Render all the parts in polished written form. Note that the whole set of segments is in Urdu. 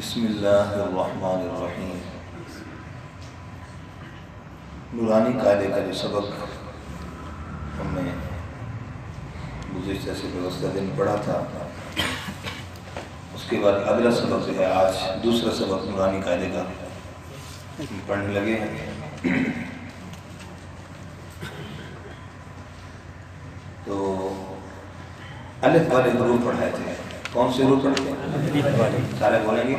بسم اللہ الرحمن الرحیم۔ نورانی قاعدے کا جو سبق ہم نے گزشتہ سے گزشتہ دن پڑھا تھا، اس کے بعد اگلا سبق جو ہے آج دوسرا سبق نورانی قاعدے کا پڑھنے لگے ہیں۔ تو الف والے حروف پڑھائے تھے۔ کون سے حروف پڑھتے ہیں؟ سارے بولیں گے؟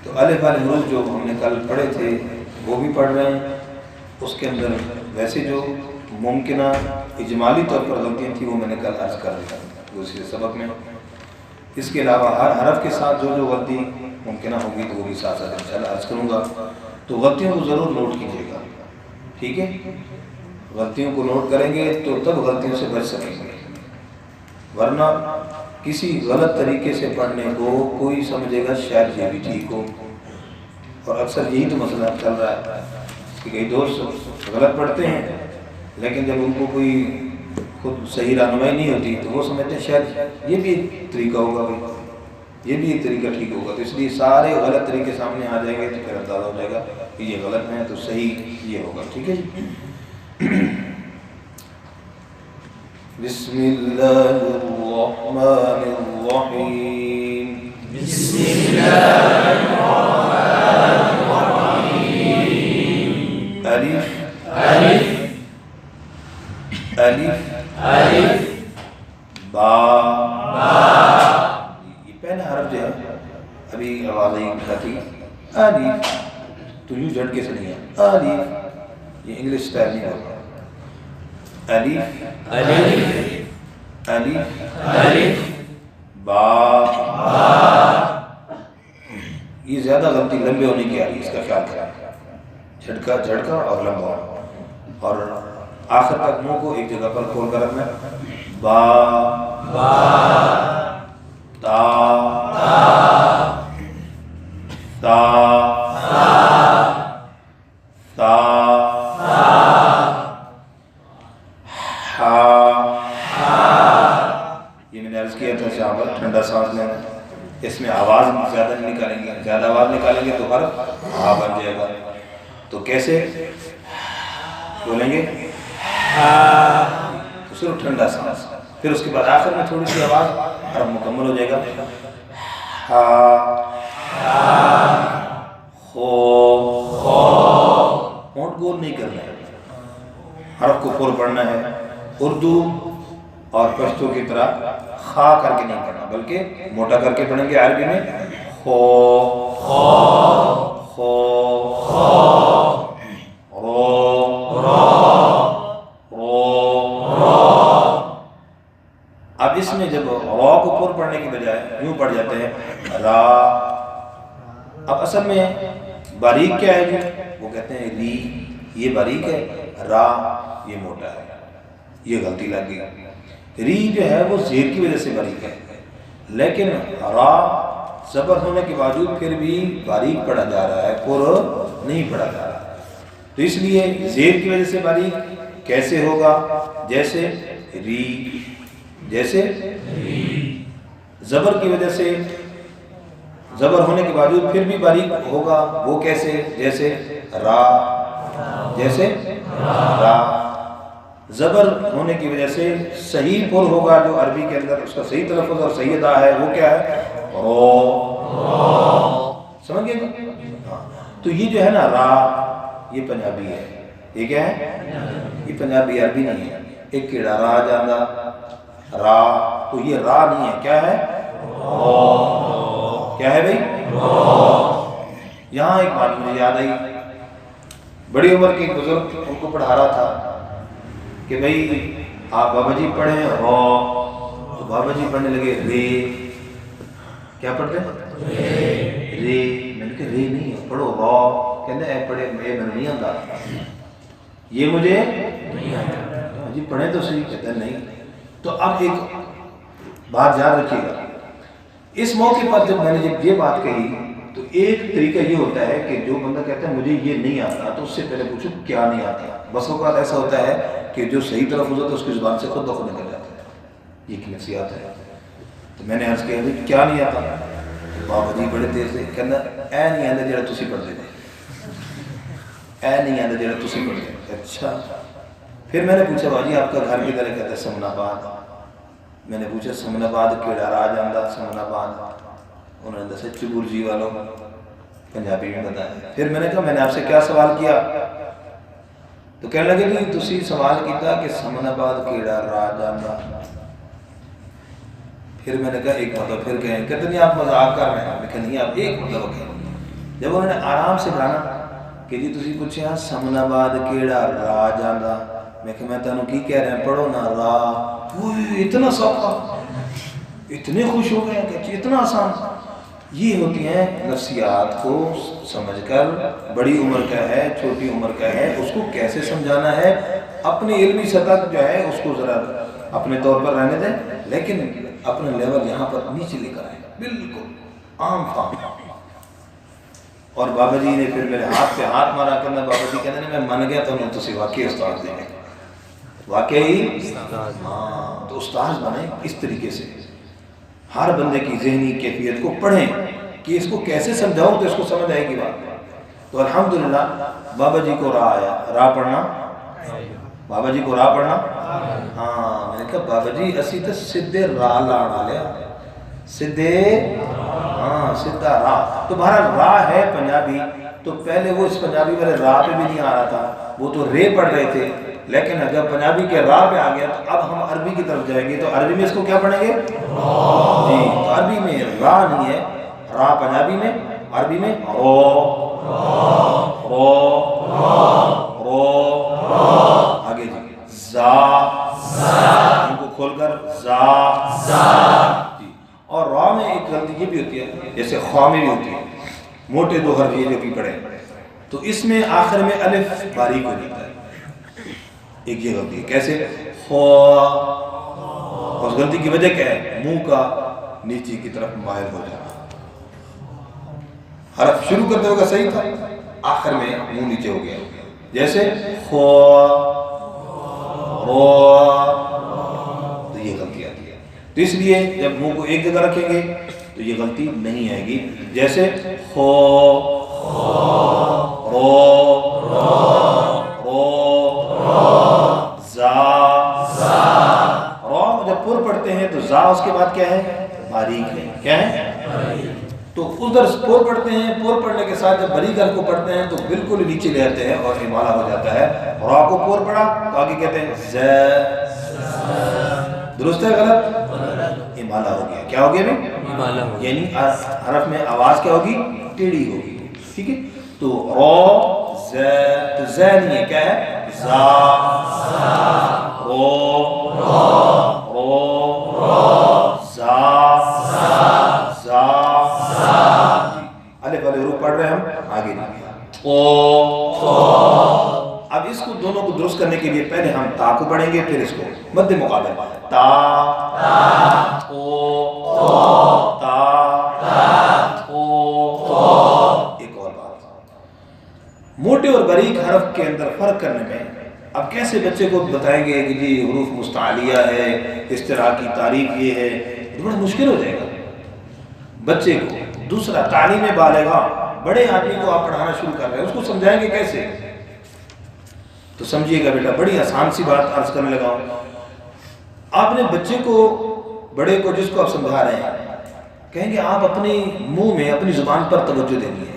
تو الف والے حروف جو ہم نے کل پڑھے تھے وہ بھی پڑھ رہے ہیں۔ اس کے اندر ویسے جو ممکنہ اجمالی طور پر غلطیاں تھیں وہ میں نے کل عرض کر دیا دوسرے سبق میں۔ اس کے علاوہ ہر حرف کے ساتھ جو جو غلطی ممکنہ ہوگی تو وہ بھی ساتھ ساتھ انشاءاللہ عرض کروں گا۔ تو غلطیوں کو ضرور نوٹ کیجیے گا، ٹھیک ہے؟ غلطیوں کو نوٹ کریں گے تو تب غلطیوں سے بچ سکیں گے، ورنہ کسی غلط طریقے سے پڑھنے کو کوئی سمجھے گا شاید یہ بھی ٹھیک ہو، اور اکثر یہی تو مسئلہ چل رہا ہے کہ کئی دوست غلط پڑھتے ہیں لیکن جب ان کو کوئی خود صحیح رہنمائی نہیں ہوتی تو وہ سمجھتے ہیں شاید یہ بھی ایک طریقہ ہوگا، بھائی یہ بھی ایک طریقہ ٹھیک ہوگا۔ تو اس لیے سارے غلط طریقے سامنے آ جائیں گے تو پھر اندازہ ہو جائے گا کہ یہ غلط ہے تو صحیح یہ ہوگا، ٹھیک ہے جی؟ بسم اللہ الرحمن الرحیم۔ بسم اللہ الرحمن الرحیم۔ الف الف الف الف با با۔ یہ پہلا حرف جو ہے ابھی آواز نہیں نکلتی الف، تو یوں جھٹکے سے نہیں ہے الف، یہ انگلش اسٹائل نہیں ہوگا۔ الف الف الف الف با با۔ یہ زیادہ غلطی لمبے ہونے کی آ رہی ہے، اس کا خیال کریں، جھٹکا جھٹکا اور لمبا، اور آخر تک منہ کو ایک جگہ پر کھول کر رکھنا ہے۔ با با تا تا تا تا یہ میں نے عرض کیا تھا صحابہ ٹھنڈا سانس لینا، اس میں آواز زیادہ نہیں نکالیں گے، زیادہ آواز نکالیں گے تو حرف ہا بن جائے گا۔ تو کیسے بولیں گے؟ تو صرف ٹھنڈا سانس، پھر اس کے بعد آخر میں تھوڑی سی آواز، حرف مکمل ہو جائے گا۔ ہا خو، ہونٹ گول نہیں کرنا ہے، حرف کو پور پڑھنا ہے۔ اردو اور پشتو کی طرح خا کر کے نہیں پڑھنا بلکہ موٹا کر کے پڑھیں گے۔ عربی میں خو خو رو رو۔ اب اس میں جب را کو پور پڑھنے کی بجائے یوں پڑھ جاتے ہیں را۔ اب اصل میں باریک کیا ہے جی؟ وہ کہتے ہیں ری، یہ باریک ہے، را یہ موٹا ہے، یہ غلطی لگ گئی۔ ری جو ہے وہ زیر کی وجہ سے باریک ہے، لیکن را زبر ہونے کے باوجود پھر بھی باریک پڑھا جا رہا ہے، پر نہیں پڑھا جا رہا ہے۔ تو اس لیے زیر کی وجہ سے باریک کیسے ہوگا؟ جیسے ری، جیسے زبر کی وجہ سے زبر ہونے کے باوجود پھر بھی باریک ہوگا، وہ کیسے؟ جیسے را، جیسے را۔ زبر ہونے کی وجہ سے صحیح پر ہوگا جو عربی کے اندر اس کا صحیح تلفظ اور صحیح ادا ہے، وہ کیا ہے؟ رو۔ سمجھ گئے؟ تو یہ جو ہے نا را، یہ پنجابی ہے۔ یہ کیا ہے؟ یہ پنجابی، عربی نہیں ہے۔ ایک کیڑا را جانا را، تو یہ را نہیں ہے، کیا ہے؟ کیا ہے بھائی؟ یہاں ایک بات مجھے یاد آئی، بڑی عمر کے ایک بزرگ ان کو پڑھا رہا تھا کہ بھائی آپ بابا جی پڑھیں رو، تو بابا جی پڑھنے لگے رے۔ کیا پڑھتے ہیں؟ رے۔ میں نے کہا رے نہیں ہے، پڑھو رو۔ کہتے ہیں اے پڑھے میں نہیں آتا، یہ مجھے نہیں آتا جی، پڑھیں تو صحیح۔ کہتے ہیں نہیں۔ تو اب ایک بات یاد رکھیے گا، اس موقع پر جب میں نے جب یہ بات کہی تو ایک طریقہ یہ ہوتا ہے کہ جو بندہ کہتا ہے مجھے یہ نہیں آتا تو اس سے پہلے پوچھو کیا نہیں آتا۔ بس اوقات ایسا ہوتا ہے کہ جو صحیح تلفظ ہوتا ہے اس کی زبان سے خود بخود نکل جاتا ہے، یہ ایک نصیحت ہے۔ تو میں نے عرض کیا کیا نہیں آتا؟ بابا جی بڑے دیر سے کہنا اے نہیں آتا جڑا تسی پڑھ دے، اے نہیں آتا جڑا تسی پڑھ دے۔ اچھا، پھر میں نے پوچھا بابا جی آپ کا گھر کدھر ہے؟ کہتا ہے سمن آباد۔ میں نے پوچھا سمن آباد کیڑا راج آندا سمن آباد؟ انہوں نے دسا چبور جی والوں، پنجابی میں بتایا۔ پھر میں نے کہا میں نے آپ سے کیا سوال کیا؟ تو کہنے لگے کہ تسی سوال کیتا کہ سمن آباد کیڑا راج آندا۔ پھر میں نے کہا ایک مطلب پھر کہیں، کہتے نہیں آپ مذاق کر رہے ہیں؟ میں کہا نہیں آپ ایک مطلب کہیں۔ جب انہوں نے آرام سے کہا کہ جی تسی پوچھا سمن آباد کیڑا راج آندا، میں کہ میں تانوں کی کہہ رہے ہیں پڑھو نا را۔ اتنا سوکھا، اتنے خوش ہو گئے کہ اتنا آسان۔ یہ ہوتی ہیں نفسیات کو سمجھ کر، بڑی عمر کا ہے چھوٹی عمر کا ہے، اس کو کیسے سمجھانا ہے۔ اپنی علمی سطح جو ہے اس کو ذرا اپنے طور پر رہنے دیں، لیکن اپنا لیول یہاں پر نیچے لے کر آئیں، بالکل عام فام۔ اور بابا جی نے پھر میرے ہاتھ پہ ہاتھ مارا کرنا، بابا جی کہتے ہیں میں من گیا تو تسی واقعی استاد دیں گے، واقعی ہاں۔ تو استاد بنیں اس طریقے سے، ہر بندے کی ذہنی کیفیت کو پڑھیں کہ اس کو کیسے سمجھاؤ تو اس کو سمجھ آئے گی بات۔ تو الحمدللہ بابا جی کو راہ آیا، راہ پڑھنا، بابا جی کو راہ پڑھنا۔ ہاں میں نے کہا بابا جی اسی تو سدھے راہ لاڑا لیا، سدھے ہاں سدھا راہ۔ تو بہرحال راہ ہے پنجابی، تو پہلے وہ اس پنجابی والے راہ پہ بھی نہیں آ رہا تھا، وہ تو رے پڑھ رہے تھے، لیکن اگر پنجابی کے راہ پہ آ گیا تو اب ہم عربی کی طرف جائیں گے، تو عربی میں اس کو کیا پڑھیں گے؟ جی، تو عربی میں راہ نہیں ہے، راہ پنجابی میں، عربی میں رو رو رو، آگے جی زا، ان کو کھول کر زا جی۔ اور را میں ایک غلطی یہ بھی ہوتی ہے جیسے خواہ میں بھی ہوتی ہے، موٹے دو حرف یہ جو بھی پڑھے تو اس میں آخر میں الف باریک ہو جاتا ہے، ایک یہ غلطی ہے۔ کیسے؟ خواہ، اس غلطی کی وجہ کیا ہے؟ منہ کا نیچے کی طرف مائل ہو جانا، حرف شروع کرتے ہوگا صحیح تھا، آخر میں منہ نیچے ہو گیا، جیسے خواہ رو، تو یہ غلطی آتی ہے۔ تو اس لیے جب منہ کو ایک جگہ رکھیں گے تو یہ غلطی نہیں آئے گی، جیسے خو رو رو زا، رو جب پر پڑھتے ہیں تو زا اس کے بعد کیا ہے؟ باریک ہے، کیا ہے؟ تو ادھر پور پڑھتے ہیں، پور پڑھنے کے ساتھ جب بری گل کو پڑھتے ہیں تو بالکل نیچے لے آتے ہیں اور امالہ ہو جاتا ہے۔ را کو پور پڑھا تو آگے کہتے ہیں ز، درست ہے غلط؟ امالہ ہو گیا، کیا ہو گیا بھی؟ امالہ ہو گیا، یعنی حرف میں آواز کیا ہوگی؟ ٹیڑھی ہوگی، ٹھیک ہے؟ تو رو ز، تو ز نہیں ہے، کیا ہے؟ زا رو رو زا زا، الف والے حروف پڑھ رہے ہیں ہم، آگے نہیں۔ او، اب اس کو دونوں کو درست کرنے کے لیے پہلے ہم تا کو پڑھیں گے، پھر اس کو مد مقابل تا او تا او۔ ایک اور بات، موٹے اور باریک حرف کے اندر فرق کرنے میں اب کیسے بچے کو بتائیں گے کہ جی حروف مستعلیہ ہے، اشتراکی تعریف یہ ہے، تو بڑا مشکل ہو جائے گا بچے کو۔ دوسرا تعلیم بالغہ، بڑے آدمی کو آپ پڑھانا شروع کر رہے ہیں، اس کو سمجھائیں گے کیسے؟ تو سمجھیے گا بیٹا، بڑی آسان سی بات عرض کرنے لگا ہوں۔ آپ نے بچے کو، بڑے کو، جس کو آپ سمجھا رہے ہیں، کہیں گے آپ اپنی منہ میں اپنی زبان پر توجہ دینی ہے۔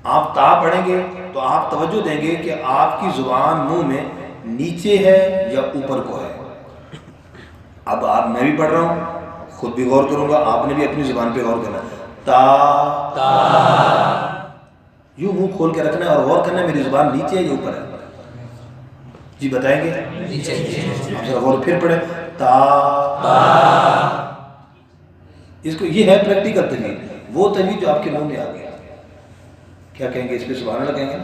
آپ تا پڑھیں گے تو آپ توجہ دیں گے کہ آپ کی زبان منہ میں نیچے ہے یا اوپر کو ہے۔ اب آپ، میں بھی پڑھ رہا ہوں، خود بھی غور کروں گا، آپ نے بھی اپنی زبان پہ غور کرنا ہے۔ تا یوں منہ کھول کے رکھنا ہے اور غور کرنا ہے میری زبان نیچے ہے یا اوپر ہے؟ جی بتائیں گے؟ آپ ذرا غور پھر پڑھیں، تا۔ اس کو، یہ ہے پریکٹیکل تجوید، وہ تجوید جو آپ کے منہ میں آ گیا۔ کیا کہیں گے اس پہ؟ سبحان اللہ کہیں گے؟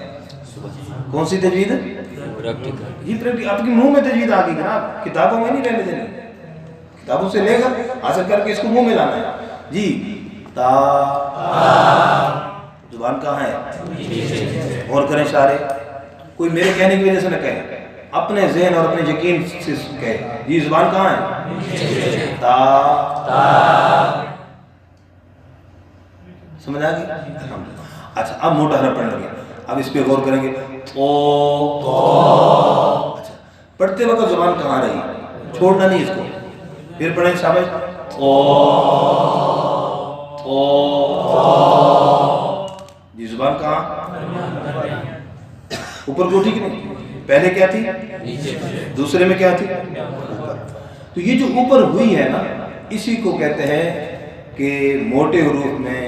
کون سی تجوید ہے؟ یہ پریکٹیکل، آپ کے منہ میں تجوید آ گئی جناب، کتابوں میں نہیں رہنے دینی، کتابوں سے لے کر حاصل کر کے اس کو منہ میں لانا ہے۔ جی تا، زبان کہاں ہے؟ غور کریں اشارے، کوئی میرے کہنے کی وجہ سے نہ کہے، اپنے ذہن اور اپنے یقین سے کہے، جی زبان کہاں ہے؟ تا تا سمجھ آ گئی؟ اچھا اب موٹا حرف پڑھنے لگے، اب اس پہ غور کریں گے. تو اچھا پڑھتے وقت زبان کہاں رہی، چھوڑنا نہیں اس کو. پھر پڑھیں شاباش. تو جی زبان کہاں اوپر کو اٹھی کہ نہیں؟ پہلے کیا تھی دوسرے میں کیا تھی اوپر. تو یہ جو اوپر ہوئی ہے نا اسی کو کہتے ہیں کہ موٹے حروف میں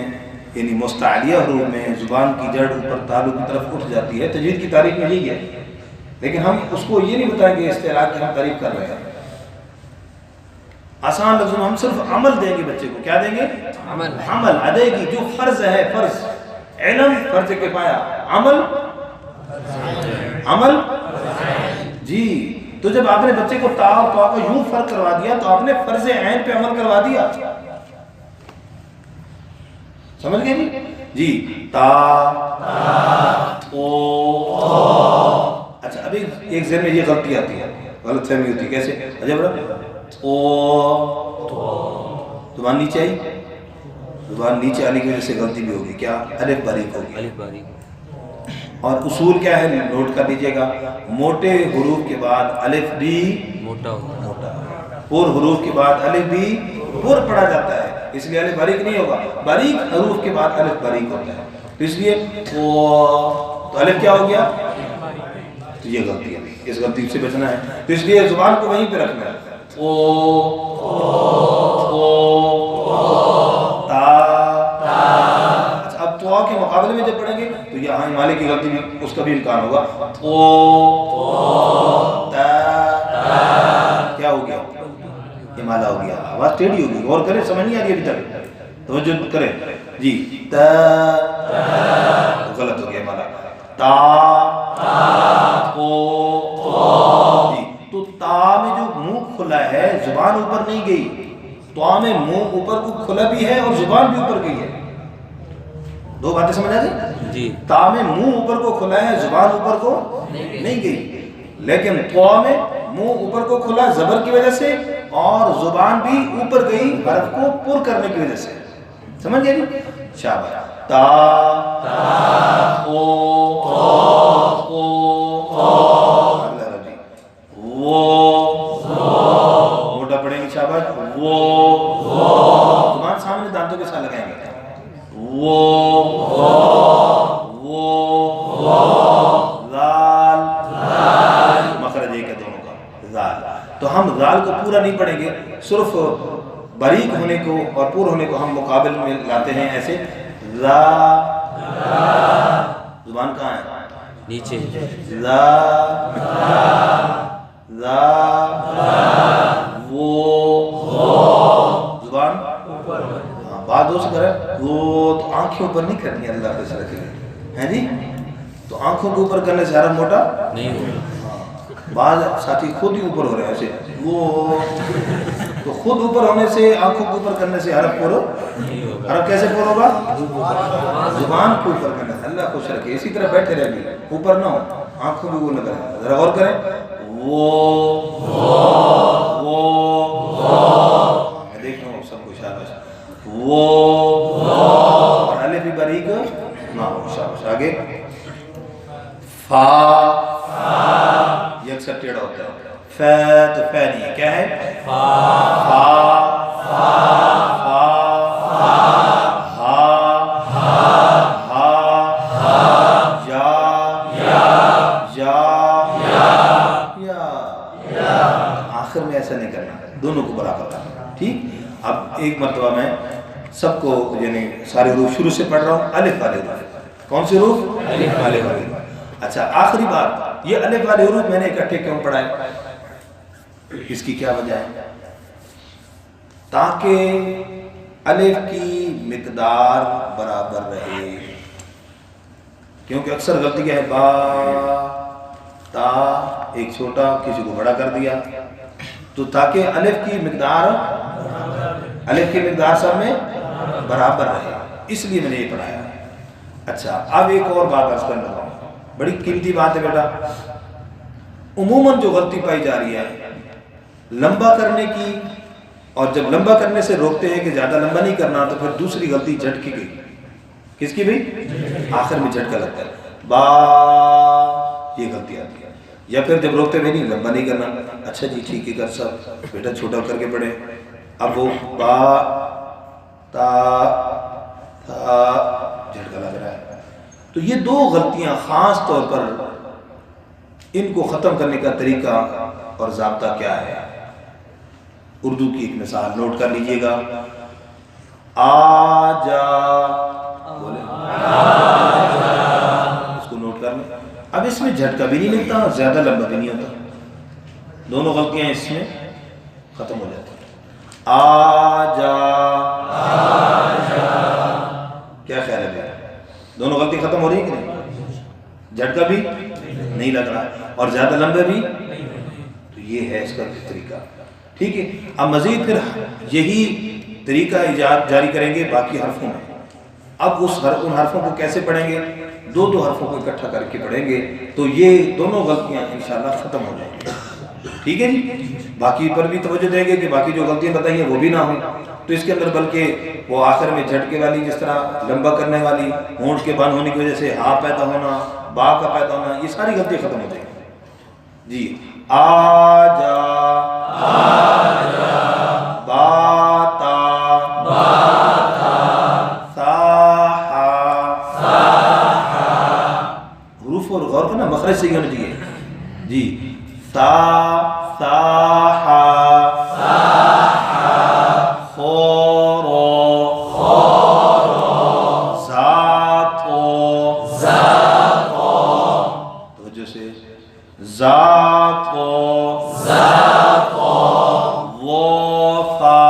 یعنی مستعلیہ حروف میں زبان کی جڑ اوپر تالو کی طرف اٹھ جاتی ہے. تجوید کی تعریف میں یہی ہے، لیکن ہم اس کو یہ نہیں بتائیں گے استعلاء کی ہم تعریف کر رہے ہیں. آسان لفظوں میں ہم صرف عمل دیں گے بچے کو. کیا دیں گے؟ عمل ادائیگی. جو فرض ہے، فرض علم فرض کفایہ، عمل جی. تو جب آپ نے بچے کو تا اور طا کو یوں فرق کروا دیا تو آپ نے فرض عین پہ عمل کروا دیا. سمجھ گئے جی؟ جی تا او. اچھا ابھی ایک ذہن میں یہ غلطی آتی ہے، غلط فہمی ہوتی ہے. کیسے؟ عجب رہا او زبان نیچے آئی، زبان نیچے آنے کی وجہ سے غلطی بھی ہوگی. کیا؟ الف باریک ہوگی. اور اصول کیا ہے نوٹ کر دیجئے گا، موٹے حروف کے بعد الف بھی موٹا، اور حروف کے بعد الف بھی اور پڑھا جاتا ہے، اس لیے الف باریک نہیں ہوگا. باریک حروف کے بعد الف باریک ہوتا ہے. تو اس لیے تو الف کیا ہو گیا؟ تو یہ غلطی ہے، اس غلطی سے بچنا ہے. تو اس لیے زبان کو وہیں پہ رکھنا ہے. او تا. اچھا اب تو کے مقابلے میں جب پڑھیں گے تو یہاں مالے کی غلطی بھی اس کا بھی امکان ہوگا. او تا کیا ہو گیا؟ یہ مالا ہو گیا، آواز ٹیڑھی ہوگی. غور کریں، سمجھ نہیں آ رہی ابھی تک؟ توجہ کریں جی. تا غلط ہو گیا مالا. تا او جی. تو تا میں جو منہ کھلا ہے زبان اوپر نہیں گئی. تا میں منہ اوپر کو کھلا بھی ہے اور زبان بھی اوپر گئی ہے. دو باتیں سمجھ آ گئی جی. تا میں منہ اوپر کو کھلا ہے، زبان اوپر کو نہیں گئی. لیکن تا میں منہ اوپر کو کھلا زبر کی وجہ سے اور زبان بھی اوپر گئی حرف کو پر کرنے کی وجہ سے. سمجھ گئے؟ شاباش. تا او وہ موٹا پڑھیں گے. شاباش. وہ زبان سامنے دانتوں کے ساتھ لگائیں گے. وہ زال مخرج ایک ہے دونوں کا زال. تو ہم زال کو پورا نہیں پڑھیں گے، صرف باریک ہونے کو اور پور ہونے کو ہم مقابل میں لاتے ہیں. ایسے زا زبان کہاں ہے؟ نیچے. زا زا وہ زبان بات دوست کرے. وہ تو آنکھیں اوپر نہیں کرنی ہے اللہ سے رکھے ہیں جی. تو آنکھوں کے اوپر کرنے سے حرف موٹا نہیں ہوگا. بعض ساتھی خود ہی اوپر ہو رہے ہیں ایسے. وہ تو خود اوپر ہونے سے آنکھوں کے اوپر کرنے سے حرف پورو حرف کیسے پور ہوگا؟ زبان کو اوپر کرنے سے. اللہ خوش رکھے. اسی طرح بیٹھے رہیں گے، اوپر نہ ہو، آنکھوں بھی وہ نہ کریں. ذرا غور کریں. وہ میں دیکھ رہا ہوں سب کو. شاباش. وہ اور الف بھی باریک نہ ہو. شاباش. آگے فا یہ اکثر ٹیڑھا ہوتا ہے. ف تو ف نہیں ہے، کیا ہے؟ فا فا فا فا ہا ہا یا یا یا. آخر میں ایسا نہیں کرنا، دونوں کو برابر کرنا. ٹھیک. اب ایک مرتبہ میں سب کو یعنی سارے حروف شروع سے پڑھ رہا ہوں. الف والے حروف. کون سے حروف؟ الف والے حروف. اچھا آخری بات، یہ الف والے حروف میں نے اکٹھے کیوں پڑھائے؟ اس کی کیا وجہ ہے؟ تاکہ الف کی مقدار برابر رہے. کیونکہ اکثر غلطی کیا ہے؟ با تا ایک چھوٹا کسی کو بڑا کر دیا. تو تاکہ الف کی مقدار سب میں برابر رہے، اس لیے میں نے یہ پڑھایا. اچھا اب ایک اور بات عرض کرنے لگا ہوں، بڑی قیمتی بات ہے بیٹا. عموماً جو غلطی پائی جا رہی ہے لمبا کرنے کی اور جب لمبا کرنے سے روکتے ہیں کہ زیادہ لمبا نہیں کرنا تو پھر دوسری غلطی جھٹکے کی. کس کی بھائی؟ آخر میں جھٹکا لگتا ہے با، یہ غلطی آتی ہے. یا پھر جب روکتے ہوئے نہیں لمبا نہیں کرنا. اچھا جی ٹھیک ہے کر سب بیٹا چھوٹا کر کے پڑھے. اب وہ با تا تا جھٹکا لگ رہا ہے. تو یہ دو غلطیاں خاص طور پر ان کو ختم کرنے کا طریقہ اور ضابطہ کیا ہے. اردو کی ایک مثال نوٹ کر لیجئے گا. آ جا، بولے اس کو نوٹ کر لیں. اب اس میں جھٹکا بھی نہیں لگتا اور زیادہ لمبا بھی نہیں ہوتا. دونوں غلطیاں اس میں ختم ہو جاتی ہیں. آ جا، کیا خیال ہے بھائی؟ دونوں غلطی ختم ہو رہی ہے کہ نہیں؟ جھٹکا بھی نہیں لگ رہا اور زیادہ لمبے بھی. تو یہ ہے اس کا طریقہ. ٹھیک ہے. اب مزید پھر یہی طریقہ جاری کریں گے باقی حرفوں میں. اب ان حرفوں کو کیسے پڑھیں گے؟ دو حرفوں کو اکٹھا کر کے پڑھیں گے تو یہ دونوں غلطیاں انشاءاللہ ختم ہو جائیں گی. ٹھیک ہے جی. باقی پر بھی توجہ دیں گے کہ باقی جو غلطیاں بتائی ہیں وہ بھی نہ ہوں. تو اس کے اندر بلکہ وہ آخر میں جھٹکے والی، جس طرح لمبا کرنے والی، ہونٹ کے بند ہونے کی وجہ سے ہا پیدا ہونا، با کا پیدا ہونا، یہ ساری غلطیاں ختم ہو جائیں گی. جی آ جا، باتا، ساحا. حروف اور غور کرنا، مخرج صحیح ہونا چاہیے. جی سا، ساحا، خورو، ذاتو، توجہ سے، ذاتو، وفا،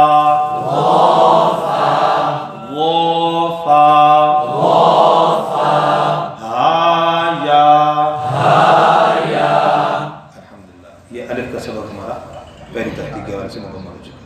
وفا، ہایا. الحمدللہ یہ الف کا سبق ہمارا پہلی تحقیق کے حوالے سے مکمل ہو چکا ہے.